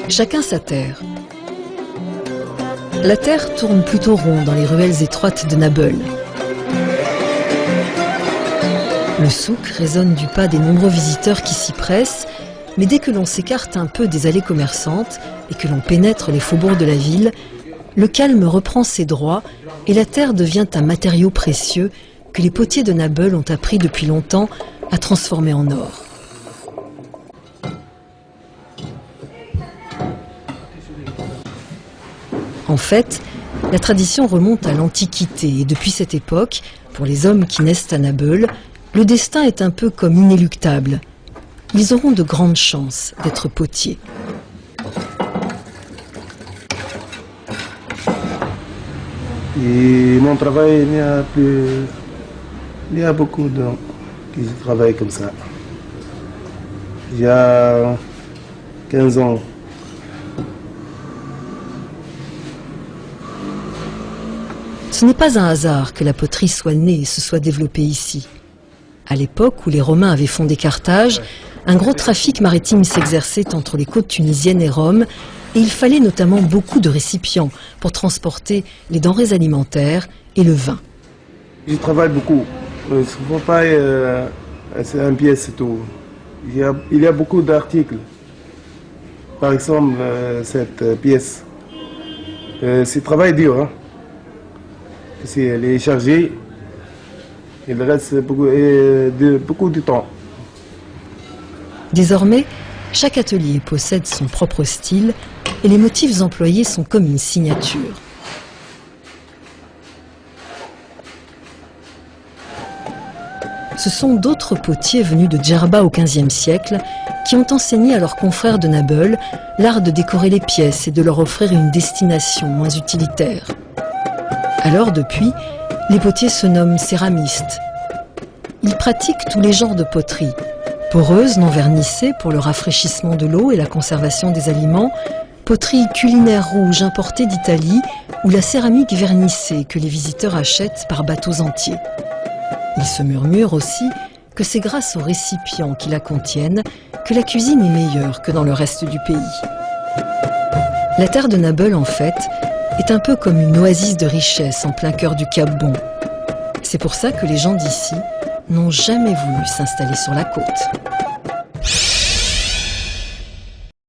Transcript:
Chacun sa terre. La terre tourne plutôt rond dans les ruelles étroites de Nabeul. Le souk résonne du pas des nombreux visiteurs qui s'y pressent, mais dès que l'on s'écarte un peu des allées commerçantes et que l'on pénètre les faubourgs de la ville, le calme reprend ses droits et la terre devient un matériau précieux que les potiers de Nabeul ont appris depuis longtemps à transformer en or. En fait, la tradition remonte à l'Antiquité et depuis cette époque, pour les hommes qui naissent à Nabeul, le destin est un peu comme inéluctable. Ils auront de grandes chances d'être potiers. Et mon travail, il y a beaucoup de gens qui travaillent comme ça. Il y a 15 ans. Ce n'est pas un hasard que la poterie soit née et se soit développée ici. À l'époque où les Romains avaient fondé Carthage, un gros trafic maritime s'exerçait entre les côtes tunisiennes et Rome, et il fallait notamment beaucoup de récipients pour transporter les denrées alimentaires et le vin. Je travaille beaucoup. Il ne faut pas c'est un pièce, c'est tout. Il y a beaucoup d'articles. Par exemple, cette pièce. C'est travail dur. Hein. Elle est chargée. Il reste beaucoup de temps. Désormais, chaque atelier possède son propre style et les motifs employés sont comme une signature. Ce sont d'autres potiers venus de Djerba au XVe siècle qui ont enseigné à leurs confrères de Nabeul l'art de décorer les pièces et de leur offrir une destination moins utilitaire. Alors depuis, les potiers se nomment céramistes. Ils pratiquent tous les genres de poterie. Poreuse, non vernissée pour le rafraîchissement de l'eau et la conservation des aliments, poterie culinaire rouge importée d'Italie ou la céramique vernissée que les visiteurs achètent par bateaux entiers. Il se murmure aussi que c'est grâce aux récipients qui la contiennent que la cuisine est meilleure que dans le reste du pays. La terre de Nabeul, en fait, est un peu comme une oasis de richesse en plein cœur du Cap Bon. C'est pour ça que les gens d'ici n'ont jamais voulu s'installer sur la côte.